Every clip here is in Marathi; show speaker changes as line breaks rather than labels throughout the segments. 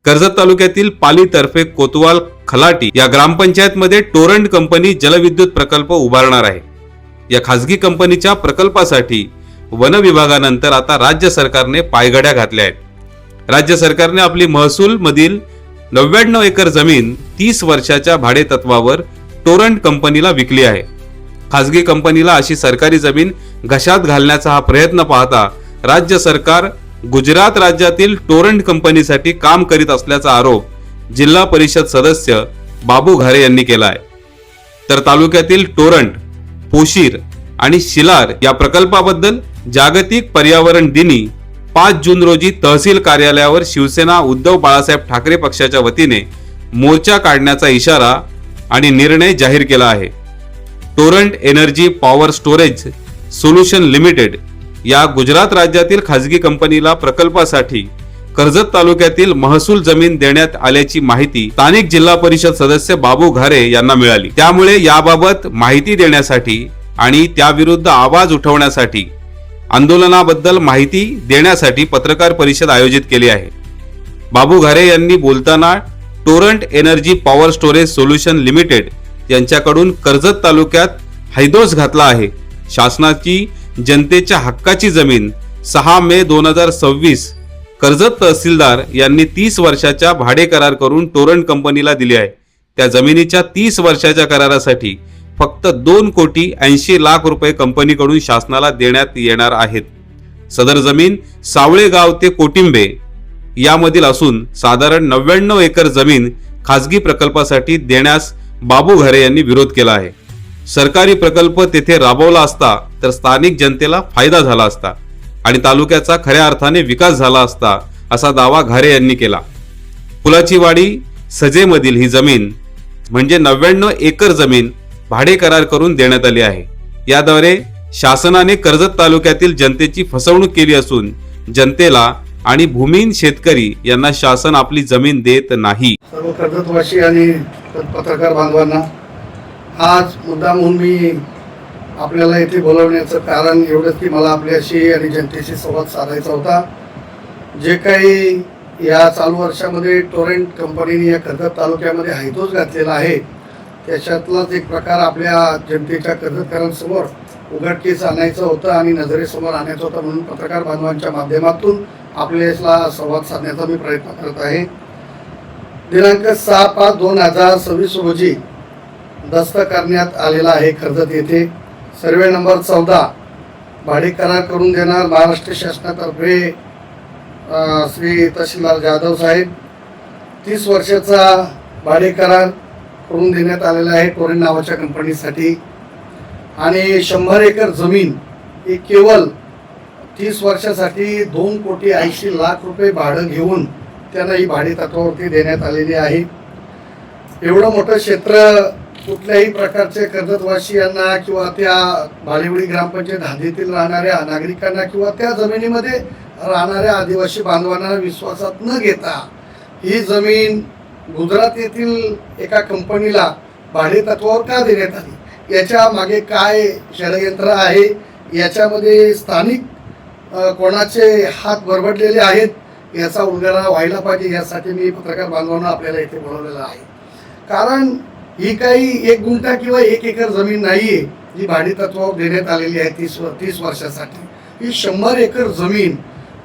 कर्जत तालुक्यातील पाली तर्फे कोतवाल खलाटी या ग्रामपंचायतमध्ये टोरंट कंपनी जलविद्युत प्रकल्प उभारणार आहे। या खासगी कंपनीच्या प्रकल्पासाठी वन विभागानंतर आता राज्य सरकारने पायघड्या घातल्या आहेत। राज्य सरकारने आपली महसूल मधील 99 एकर जमीन 30 वर्षाच्या भाडे तत्वावर टोरंट कंपनीला विकली आहे। खासगी कंपनीला अशी सरकारी जमीन घशात घालण्याचा हा प्रयत्न पाहता राज्य सरकार गुजरात राज्यातील टोरंट कंपनीसाठी काम करीत असल्याचा आरोप जिल्हा परिषद सदस्य बाबू घारे यांनी केला आहे। तर तालुक्यातील टोरंट, पोशीर आणि शिलार या प्रकल्पाबद्दल जागतिक पर्यावरण दिनी 5 जून रोजी तहसील कार्यालयावर शिवसेना उद्धव बाळासाहेब ठाकरे पक्षाच्या वतीने मोर्चा काढण्याचा इशारा आणि निर्णय जाहीर केला आहे। Torrent energy power storage solution limited या गुजरात राज्यातील खासगी कंपनीला प्रकल्पासाठी कर्जत तालुक्यातील महसूल जमीन देण्यात आल्याची माहिती स्थानिक जिल्हा परिषद सदस्य बाबू घारे यांना मिळाली। त्यामुळे याबाबत माहिती देण्यासाठी आणि त्याविरुद्ध आवाज उठवण्यासाठी आंदोलनाबद्दल माहिती देण्यासाठी पत्रकार परिषद आयोजित केली आहे। बाबू घारे यांनी बोलताना Torrent energy power storage solution limited यांच्याकडून कर्जत तालुक्यात हैदोस घातला आहे। शासनाची जनतेच्या हक्काची जमीन 6 मे 2026 कर्जत तहसीलदार यांनी 30 वर्षाच्या भाडे करार करून टोरंट कंपनीला दिली आहे। त्या जमिनीच्या 30 वर्षाच्या करारासाठी फक्त 2,80,00,000 रुपये कंपनीकडून शासनाला देण्यात येणार आहेत। सदर जमीन सावळे गाव ते कोटिंबे यामधील असून साधारण 99 एकर जमीन खासगी प्रकल्पासाठी देण्यास बाबू घारे यांनी विरोध केला आहे। सरकारी प्रकल्प तेथे राबवला असता तर स्थानिक जनतेला फायदा झाला असता आणि तालुक्याचा खऱ्या अर्थाने विकास झाला असता असा दावा घारे यांनी केला। फुलाची वाडी सजेमधील ही जमीन म्हणजे 99 एकर जमीन भाडे करार करून देण्यात आली आहे। याद्वारे शासनाने कर्जत तालुक्यातील जनतेची फसवणूक केली असून जनतेला आणि भूमिहीन शेतकरी यांना शासन आपली जमीन देत नाही।
सर्व कर्जतवासी आणि पत्रकार बांधवांना आज मुद्दामहून मी आपल्याला इथे बोलवण्याचं कारण एवढंच की मला आपल्याशी आणि जनतेशी संवाद साधायचा होता। जे काही या चालू वर्षामध्ये टोरंट कंपनीने या कर्जत तालुक्यामध्ये हैदोस घातलेला आहे त्याच्यातलाच एक प्रकार आपल्या जनतेच्या कर्जतकरांसमोर उघडकीस आणायचं होतं आणि नजरेसमोर आणायचं होतं, म्हणून पत्रकार बांधवांच्या माध्यमातून आपल्याला संवाद साधण्याचा मी प्रयत्न करत आहे। दिनांक 6/5/2026 रोजी दस्त करण्यात आलेला आहे कर्जत येथे सर्वे नंबर 14 भाडे करार करून देणार महाराष्ट्र शासनातर्फे श्री तहसीलदार जाधव साहेब 30 वर्षाचा भाडे करार करून देण्यात आलेला आहे टोरंट नावाच्या कंपनीसाठी आणि 100 एकर जमीन ही केवळ 30 वर्षासाठी 2,80,00,000 रुपये भाडं घेऊन त्यांना ही भाडे तत्वावरती देण्यात आलेली आहे। एवढं मोठं क्षेत्र कुठल्याही प्रकारचे कर्जतवासियांना किंवा त्या भालेवडी ग्रामपंचायत हद्दीतील राहणाऱ्या नागरिकांना किंवा त्या जमिनीमध्ये राहणाऱ्या आदिवासी बांधवांना विश्वासात न घेता ही जमीन गुजरात येथील एका कंपनीला भाडे तत्वावर का देण्यात आली, याच्या मागे काय षडयंत्र आहे, याच्यामध्ये स्थानिक कोणाचे हात बरबडलेले आहेत याचा उलगडा व्हायला पाहिजे। यासाठी मी पत्रकार बांधवांना आपल्याला इथे बोलवलेलं आहे। कारण ही काही 1 गुंठा किंवा 1 एकर जमीन नाहीये जी भाडे तत्वावर देण्यात आलेली आहे 30 वर्षासाठी। ही 100 एकर जमीन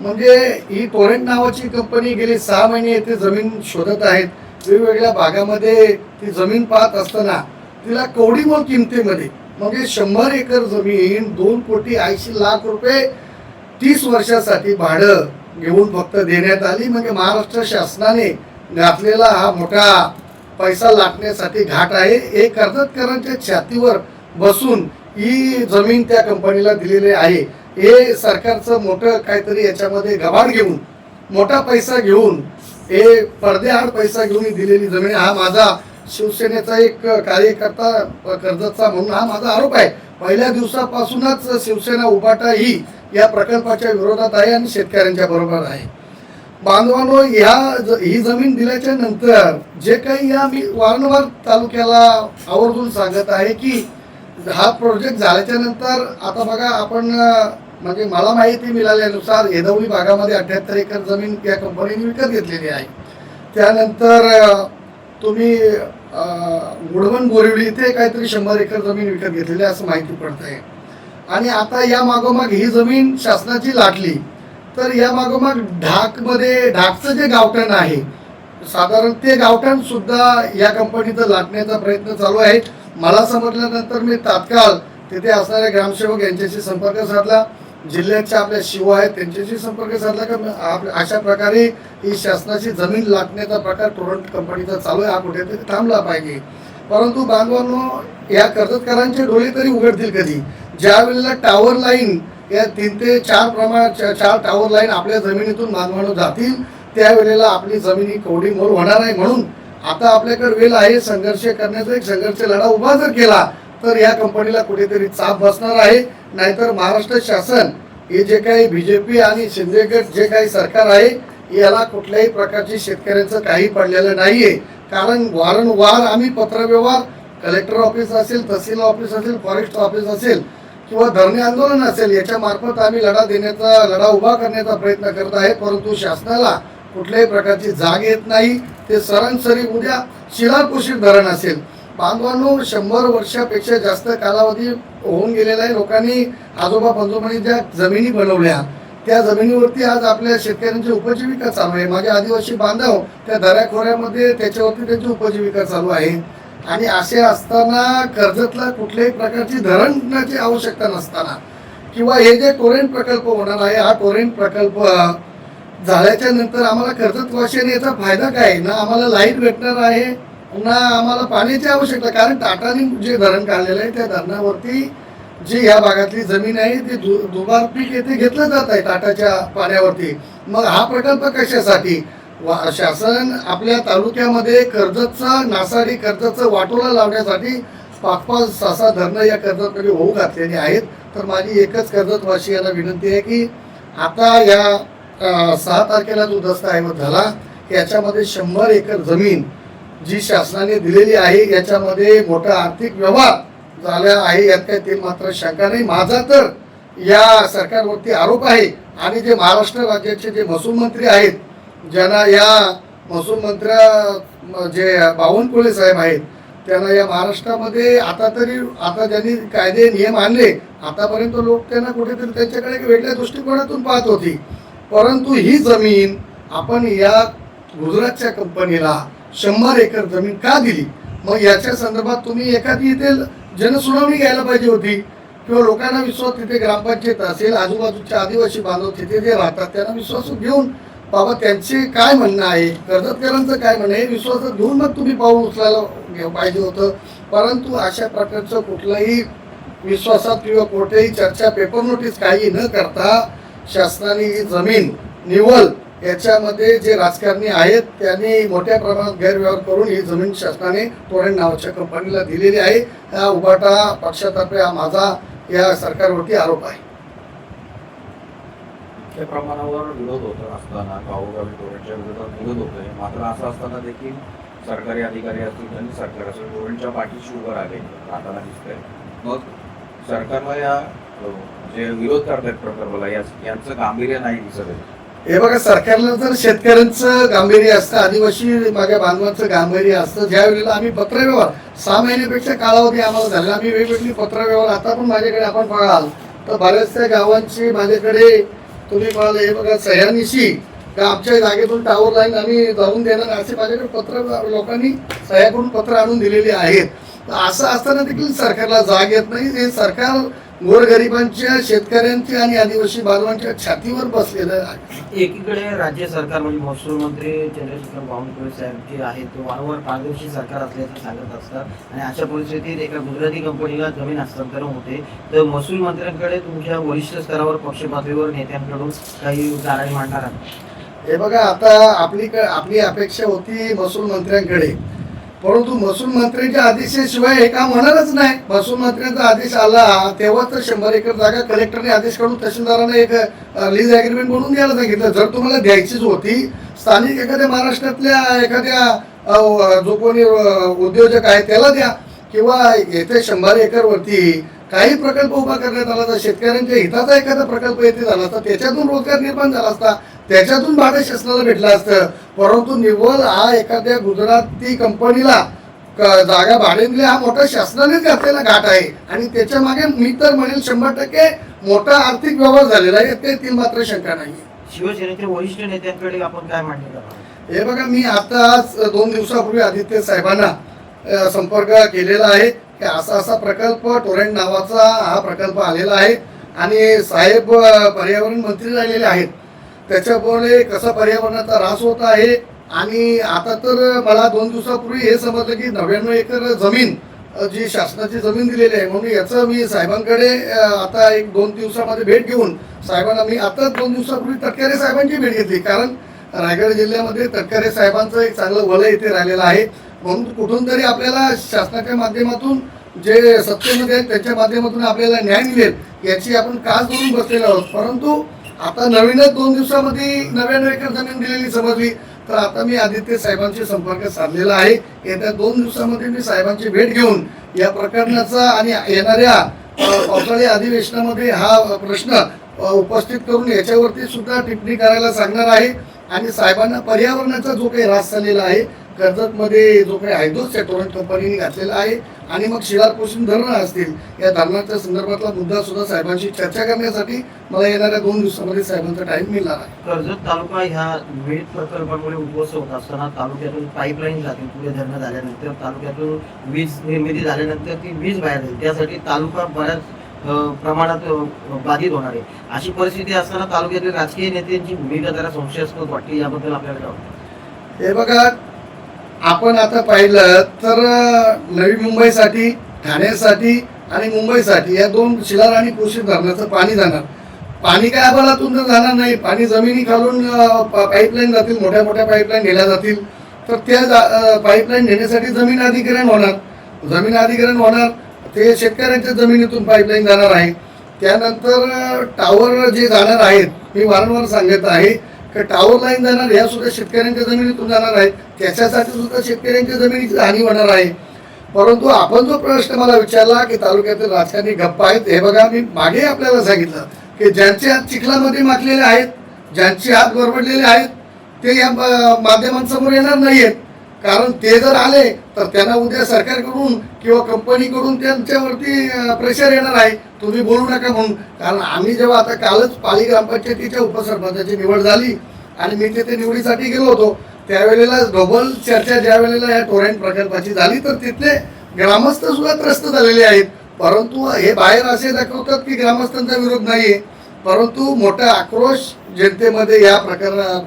म्हणजे ही टोरंट नावाची कंपनी गेली 6 महिने येथे जमीन शोधत आहेत। वेगवेगळ्या भागामध्ये ती जमीन पाहत असताना तिला कवडीमोल किमतीमध्ये म्हणजे 100 एकर जमीन 2,80,00,000 रुपये 30 वर्षासाठी भाडं घेऊन फक्त देण्यात आली। म्हणजे महाराष्ट्र शासनाने घातलेला हा मोठा पैसा लाटण्यासाठी घाट आहे। हे कर्जतकरांच्या छातीवर बसून ही जमीन त्या कंपनीला दिलेली आहे। हे सरकारचं मोठं काहीतरी याच्यामध्ये गबाड घेऊन मोठा पैसा घेऊन हे पडद्याआड पैसा घेऊन दिलेली जमीन। हा माझा शिवसेनेचा एक कार्यकर्ता कर्जतचा म्हणून हा माझा आरोप आहे। पहिल्या दिवसापासूनच शिवसेना उभाटा ही या प्रकल्पाच्या विरोधात आहे आणि शेतकऱ्यांच्या बरोबर आहे। बांधवांनो, ही जमीन दिल्याच्या नंतर जे काही मी वारंवार तालुक्याला आवर्जून सांगत आहे की हा प्रोजेक्ट झाल्याच्या नंतर आता बघा आपण म्हणजे मला माहिती मिळाल्यानुसार येदवली भागामध्ये 78 एकर जमीन या कंपनीने विकत घेतलेली आहे त्यानंतर तुम्ही गुडवन बोरिवली इथे काहीतरी 100 एकर जमीन विकत घेतलेली आहे असं माहिती पडत आहे. आणि आता या मागोमाग ही जमीन शासनाची लाटली तर या मागोमाग ढाकचं जे गावठण आहे साधारण ते गावठण सुद्धा या कंपनीचं लाटण्याचा प्रयत्न चालू आहे. मला समजल्यानंतर मी तात्काळ तिथे असणारे ग्रामसेवक यांच्याशी संपर्क साधला, जिल्ह्याच्या आपल्या शिव आहेत त्यांच्याशी संपर्क साधला की अशा प्रकारे ही शासनाची जमीन लाटण्याचा प्रकार टोरंट कंपनीचा चालू आहे, हा कुठेतरी थांबला पाहिजे. परंतु बांधवांनो, या कर्जतकरांचे डोळे तरी उघडतील कधी, ज्या वेळेला टावर लाईन या 3 ते 4 टावर लाईन आपल्या जमिनीतून बांधवांनो जातील त्यावेळेला आपली जमीन ही कवडी मोल होणार आहे. म्हणून आता आपल्याकडे वेळ आहे संघर्ष करण्याचा, एक संघर्ष लढा उभा जर केला तर या कंपनीला कुठेतरी चाप बसणार आहे. नाहीतर महाराष्ट्र शासन हे जे काही बीजेपी आणि शिंदे गट जे काही सरकार आहे याला कुठल्याही प्रकारची शेतकऱ्यांचं काही पडलेलं नाहीये. कारण वारंवार आम्ही पत्रव्यवहार कलेक्टर ऑफिस असेल, तहसील ऑफिस असेल, फॉरेस्ट ऑफिस असेल किंवा धरणे आंदोलन असेल याच्या मार्फत आम्ही लढा उभा करण्याचा प्रयत्न करत आहे. परंतु शासनाला कुठल्याही प्रकारची जाग येत नाही. ते सरासरी उद्या शिलारपोशीर धरण असेल बांधवांनो, 100 वर्षापेक्षा जास्त कालावधी होऊन गेलेला आहे. लोकांनी आजोबा पंजोबांनी ज्या जमिनी बनवल्या त्या जमिनीवरती आज आपल्या शेतकऱ्यांची उपजीविका चालू आहे. माझे आदिवासी बांधव त्या दऱ्याखोऱ्यामध्ये त्याच्यावरती त्यांची उपजीविका चालू आहे. आणि असे असताना कर्जतला कुठल्याही प्रकारची धरणाची आवश्यकता नसताना किंवा हे जे टोरेंट प्रकल्प होणार आहे, हा टोरेंट प्रकल्प झाल्याच्या नंतर आम्हाला कर्जतवासियांनी याचा फायदा काय, ना आम्हाला लाईट भेटणार आहे ना आम्हाला पाण्याची आवश्यकता. कारण टाटाने जे धरण काढलेलं आहे त्या धरणावरती जी या भागातली जमीन आहे ती दुबार पीक येथे घेतलं जात आहे टाटाच्या पाण्यावरती. मग हा प्रकल्प कशासाठी, शासन आपल्या तालुक्यामध्ये कर्जतचा नासाडी कर्जतचं वाटोला लावण्यासाठी 5-5, 6-6 धरणं या कर्जतकडे होऊ घातलेली आहेत. तर माझी एकच कर्जतवासियांना विनंती आहे की आता या 6 तारखेला जो दस्तऐवज झाला याच्यामध्ये 100 एकर जमीन जी शासनाने दिलेली आहे याच्यामध्ये मोठा आर्थिक व्यवहार झाला आहे, यात काही ते मात्र शंका नाही. माझा तर या सरकारवरती आरोप आहे. आणि जे महाराष्ट्र राज्याचे जे महसूल मंत्री आहेत, ज्यांना या महसूल मंत्र्या जे बावनकुळे साहेब आहेत, त्यांना या महाराष्ट्रामध्ये आता ज्यांनी कायदे नियम आणले आतापर्यंत लोक त्यांना कुठेतरी त्यांच्याकडे वेगळ्या दृष्टिकोनातून पाहत होती. परंतु ही जमीन आपण या गुजरातच्या कंपनीला 100 एकर जमीन का दिली, मग याच्या संदर्भात तुम्ही एखादी इथे जनसुनावणी घ्यायला पाहिजे होती किंवा लोकांना विश्वास, तिथे ग्रामपंचायत असेल, आजूबाजूच्या आदिवासी बांधव तिथे जे राहतात त्यांना विश्वास घेऊन बाबा त्यांचे काय म्हणणं आहे, कर्जतकरांचं काय म्हणणं आहे, विश्वासात घेऊन मग तुम्ही पाऊल उचलायला पाहिजे होतं. परंतु अशा प्रकारचं कुठलाही विश्वासात किंवा कोठेही चर्चा, पेपर नोटीस काही न करता शासनाने ही जमीन निवल याच्यामध्ये जे राजकारणी आहेत त्यांनी मोठ्या प्रमाणात गैरव्यवहार करून ही जमीन शासनाने टोरेंट नावाच्या कंपनीला दिलेली आहे. हा उभाटा पक्षातर्फे हा माझा या सरकारवरती आरोप आहे.
त्या प्रमाणावर विरोध होत असताना गावोगावी टोरेंटच्या विरोधात विरोध होतोय, मात्र असं असताना देखील सरकारी अधिकारी असतील त्यांनी सरकार असेल टोरेंटच्या पाठीशी उभं राहिले राहताना दिसतंय. मग सरकारला या जे विरोध करतात प्रकल्पाला यांचं गांभीर्य नाही दिसत आहे.
हे बघा, सरकारला जर शेतकऱ्यांचं गांभीर्य असतं, आदिवासी माझ्या बांधवांचं गांभीर्य असतं, ज्या वेळेला आम्ही पत्रव्यवहार 6 महिन्यापेक्षा कालावधी आम्हाला झाला, आम्ही वेगवेगळी पत्रव्यवहार आता पण माझ्याकडे आपण पाहाल तर बऱ्याचशा गावांची माझ्याकडे तुम्ही पाहाल, हे बघा सह्यानिशी का आमच्या जागेतून टावर लाईन आम्ही जाऊन देणार असे माझ्याकडे पत्र लोकांनी सह्या करून पत्र आणून दिलेली आहेत. असं असताना देखील सरकारला जाग येत नाही. हे सरकार गोरगरिबांच्या, शेतकऱ्यांच्या आणि आदिवासी बांधवांच्या छातीवर बसलेलं आहे.
एकीकडे राज्य सरकार म्हणजे महसूल मंत्री चंद्रशेखर बावनकुळे साहेब जे आहेत ते वारंवार पारदर्शी सरकार असल्याचं सांगत असतात आणि अशा परिस्थितीत एका गुजराती कंपनीला जमीन हस्तांतरण होते तर महसूल मंत्र्यांकडे तुमच्या वरिष्ठ स्तरावर पक्ष पातळीवर नेत्यांकडून काही गाळणी मांडणार आहे.
हे बघा, आता आपली अपेक्षा होती महसूल मंत्र्यांकडे, परंतु महसूल मंत्र्यांच्या आदेशाशिवाय हे काम होणारच नाही. महसूल मंत्र्यांचा आदेश आला तेव्हा तर 100 एकर जागा कलेक्टरने आदेश काढून तहसीलदारांना एक लीज ॲग्रीमेंट बनवून द्यायला सांगितलं. जर तुम्हाला द्यायचीच होती, स्थानिक एखाद्या महाराष्ट्रातल्या एखाद्या जो कोणी उद्योजक आहे त्याला द्या, किंवा येथे 100 एकरवरती काही प्रकल्प उभा करण्यात आला तर शेतकऱ्यांच्या हिताचा एखादा प्रकल्प येथे झाला असता, त्याच्यातून रोजगार निर्माण झाला असता. त्याच्यातून भाडं शासनाला भेटलं असतं. परंतु निव्वळ हा एखाद्या गुजराती कंपनीला जागा भाडे दिली, हा मोठा शासनानेच घातलेला घाट आहे. आणि त्याच्या मागे मी तर म्हणेल 100% मोठा आर्थिक व्यवहार झालेला आहे, त्यातील मात्र शंका नाही.
शिवसेनेच्या वरिष्ठ नेत्यांकडे आपण काय मांडणी करणार?
हे बघा, मी आताच 2 दिवसापूर्वी आदित्य साहेबांना संपर्क केलेला आहे की असा असा प्रकल्प टोरेंट नावाचा हा प्रकल्प आलेला आहे आणि साहेब पर्यावरण मंत्री राहिलेले आहेत. त्याच्यामुळे कसा पर्यावरणाचा ऱ्हास होत आहे. आणि आता तर मला 2 दिवसापूर्वी हे समजलं की 99 एकर जमीन जी शासनाची जमीन दिलेली आहे. म्हणून याचं मी साहेबांकडे आता 1-2 दिवसामध्ये भेट घेऊन साहेबांना, मी आता 2 दिवसापूर्वी तटकरे साहेबांची भेट घेतली, कारण रायगड जिल्ह्यामध्ये तटकरे साहेबांचं एक चांगलं वलय इथे राहिलेलं आहे. म्हणून कुठून तरी आपल्याला शासनाच्या माध्यमातून जे सत्तेमध्ये आहेत त्यांच्या माध्यमातून आपल्याला न्याय मिळेल याची आपण कास धरून बसलेलो आहोत. परंतु आता नवीनच 2 दिवसामध्ये 99 एकर जमीन दिलेली समजली. तर आता मी आदित्य साहेबांशी संपर्क साधलेला आहे. येत्या 2 दिवसामध्ये मी साहेबांची भेट घेऊन या प्रकरणाचा आणि येणाऱ्या पावसाळी अधिवेशनामध्ये हा प्रश्न उपस्थित करून याच्यावरती सुद्धा टिप्पणी करायला सांगणार आहे. आणि साहेबांना पर्यावरणाचा जो काही ऱ्हास झालेला आहे, कर्जतमध्ये जो काही हायड्रोस टोरेंट कंपनीने घातलेला आहे आणि मग शिलारपोषण धरणं असतील, या धरणाच्या संदर्भातला मुद्दा सुद्धा साहेबांशी चर्चा करण्यासाठी मला येणाऱ्या 2 दिवसामध्ये साहेबांचा टाइम मिळणार आहे.
कर्जत तालुका ह्या विविध प्रकल्पांमुळे उद्ध्वस्त होत असताना तालुक्यातून पाईपलाईन जाते, पुढे धरणं झाल्यानंतर तालुक्यातून वीज निर्मिती झाल्यानंतर ती वीज बाहेर जाईल, त्यासाठी तालुका बऱ्याच प्रमाणात बाधित होणार आहे. अशी परिस्थिती असताना तालुक्यातील राजकीय नेत्यांची भूमिका जरा संशयास्पद वाटते, याबद्दल आपल्याला काय वाटतं?
हे बघा, आपण आता पाहिलं तर नवी मुंबईसाठी, ठाण्यासाठी आणि मुंबईसाठी या 2 शिलार आणि पोषित धरणाचं पाणी जाणार. पाणी काय आभाळातून तर जाणार नाही, पाणी जमिनी खालून पाईपलाईन जातील, मोठ्या मोठ्या पाईपलाईन नेल्या जातील. तर त्या पाईपलाईन नेण्यासाठी जमीन अधिग्रहण होणार, ते शेतकऱ्यांच्या जमिनीतून पाईपलाईन जाणार आहे. त्यानंतर टावर जे जाणार आहेत, मी वारंवार सांगत आहे की टावर लाईन जाणार, ह्या सुद्धा शेतकऱ्यांच्या जमिनीतून जाणार आहेत. त्याच्यासाठी सुद्धा शेतकऱ्यांच्या जमिनीची हानी होणार आहे. परंतु आपण जो प्रश्न मला विचारला की तालुक्यातील राजकारणी गप्प आहेत, हे बघा, मी मागे आपल्याला सांगितलं की ज्यांचे हात चिखलामध्ये माखलेले आहेत, ज्यांचे हात गरबडलेले आहेत, ते या माध्यमांसमोर येणार नाहीयेत. कारण ते जर आले तर त्यांना उद्या सरकारकडून किंवा कंपनीकडून त्यांच्यावरती प्रेशर येणार आहे, तुम्ही बोलू नका म्हणून. कारण आम्ही जेव्हा आता कालच पाली ग्रामपंचायतीच्या उपसरपंचाची निवड झाली आणि मी तिथे निवडीसाठी गेलो होतो, त्यावेळेला डबल चर्चा ज्या वेळेला या टोरेंट प्रकल्पाची झाली तर तिथले ग्रामस्थ सुद्धा त्रस्त झालेले आहेत. परंतु हे बाहेर असे दाखवतात की ग्रामस्थांचा विरोध नाहीये, परंतु मोठा आक्रोश जनतेमध्ये या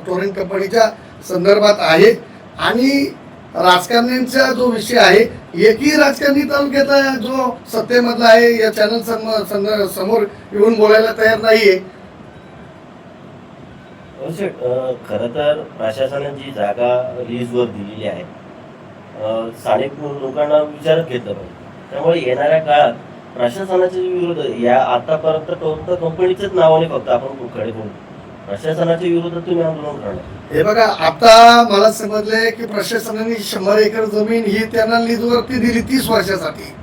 टोरेंट कंपनीच्या संदर्भात आहे. आणि राजकारण्यांचा जो विषय आहे, एकही राजकारणी तालुक्यातला जो सत्तेमधला आहे या चॅनल समोर येऊन बोलायला तयार नाहीये.
खरं तर प्रशासनाने जी जागा लीजवर दिलेली आहे, स्थानिक लोकांना विचारात घेतलं पाहिजे. त्यामुळे येणाऱ्या काळात प्रशासनाच्या विरोध या आतापर्यंत फक्त कंपनीच्याच नावाने फक्त आपण खडे करू, प्रशासनाच्या विरोधात तुम्ही आंदोलन करणार.
हे बघा, आता मला समजले की प्रशासनाने 100 एकर जमीन ही त्यांना लीजवरती दिली 30 वर्षासाठी.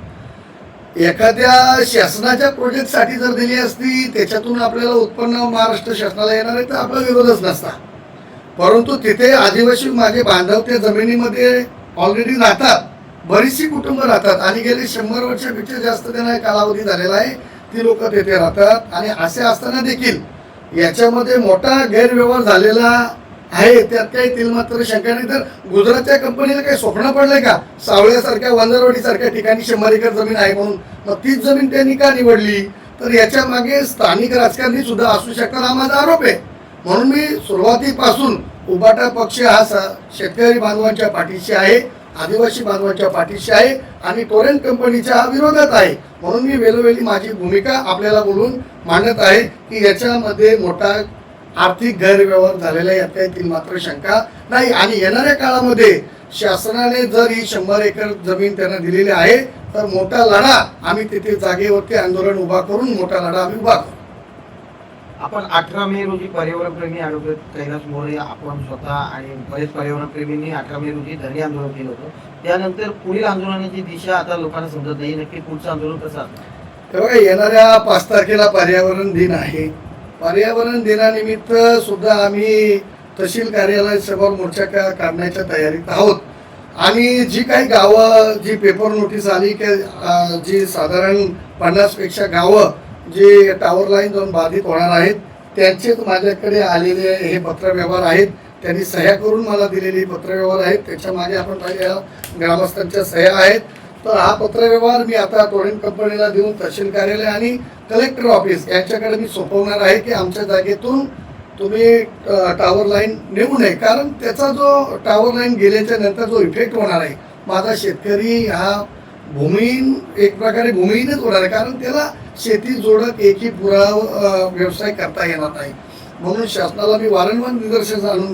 एखाद्या शासनाच्या प्रोजेक्टसाठी जर दिली असती, त्याच्यातून आपल्याला उत्पन्न महाराष्ट्र शासनाला येणार आहे तर आपला विरोधच नसता. परंतु तिथे आदिवासी माझे बांधव त्या जमिनीमध्ये ऑलरेडी राहतात, बरीचशी कुटुंब राहतात आणि गेली 100 वर्षापेक्षा जास्त त्यांना कालावधी झालेला आहे, ती लोक तिथे राहतात. आणि असे असताना देखील याच्यामध्ये मोठा गैरव्यवहार झालेला आहे, त्यात काही तिलमात्र शंका नाही. तर गुजरातच्या कंपनीला काही स्वप्न पडलंय का सावळ्यासारख्या, वंजरवाडीसारख्या ठिकाणी 100 एकर जमीन आहे म्हणून? मग तीच जमीन त्यांनी का निवडली? तर याच्या मागे स्थानिक राजकारणी सुद्धा असू शकतात, हा माझा आरोप आहे. म्हणून मी सुरुवातीपासून उबाटा पक्ष हा शेतकरी बांधवांच्या पाठीशी आहे, आदिवासी बांधवांच्या पाठीशी आहे आणि टोरेंट कंपनीच्या विरोधात आहे. म्हणून मी वेळोवेळी माझी भूमिका आपल्याला बोलून मांडत आहे की याच्यामध्ये मोठा आर्थिक गैरव्यवहार झालेला आहे, यात काही मात्र शंका नाही. आणि येणाऱ्या काळामध्ये शासनाने जर ही 100 एकर जमीन त्यांना दिलेली आहे तर मोठा लढा आम्ही तिथे जागेवरती आंदोलन उभा करून मोठा लढा आम्ही उभा करू.
आपण 18 मे रोजी पर्यावरणप्रेमी ॲडव्होकेट कैलास मोरे, आपण स्वतः आणि बरेच पर्यावरणप्रेमींनी 18 मे रोजी धरणे आंदोलन केलं होतं. त्यानंतर पुढील आंदोलनाची दिशा आता लोकांना समजत नाही, नक्की पुढचं आंदोलन कसं असतं?
तेव्हा येणाऱ्या 5 तारखेला पर्यावरण दिन आहे. पर्यावरण दिनानिमित्त सुद्धा आम्ही तहसील कार्यालयासमोर मोर्चा काढण्याच्या तयारीत आहोत आणि जी काही गावं जी पेपर नोटीस आली की जी साधारण 50पेक्षा गावं जी टावर लाईन जाऊन बाधित होणार आहेत त्यांचेच माझ्याकडे आलेले हे पत्रव्यवहार आहेत. त्यांनी सह्या करून मला दिलेली पत्रव्यवहार आहेत. त्याच्या मागे आपण पाहिजे ग्रामस्थांच्या सह्या आहेत. तर हा पत्रव्यवहार मी आता टोरेंट कंपनीला देऊन तहसील कार्यालय आणि कलेक्टर ऑफिस यांच्याकडे मी सोपवणार आहे की आमच्या जागेतून तुम्ही टावर लाईन नेऊ नये. कारण त्याचा जो टावर लाईन गेल्याच्या नंतर जो इफेक्ट होणार आहे माझा शेतकरी हा भूमिहीन एक प्रकारे भूमिहीनच होणार आहे. कारण त्याला शेती जोडक एकही पुरा व्यवसाय करता येणार नाही. म्हणून शासनाला मी वारंवार निदर्शनास आणून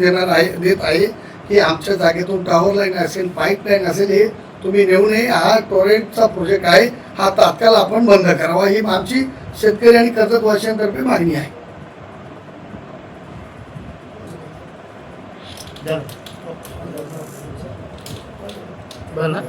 देत आहे की आमच्या जागेतून टावर लाईन असेल पाईपलाईन असेल हे तुम्ही नेऊ नये. हा टोरेंटचा प्रोजेक्ट आहे हा तात्काळ आपण बंद करावा ही आमची शेतकरी आणि कर्जतवासियांतर्फे मागणी आहे.
बरं ना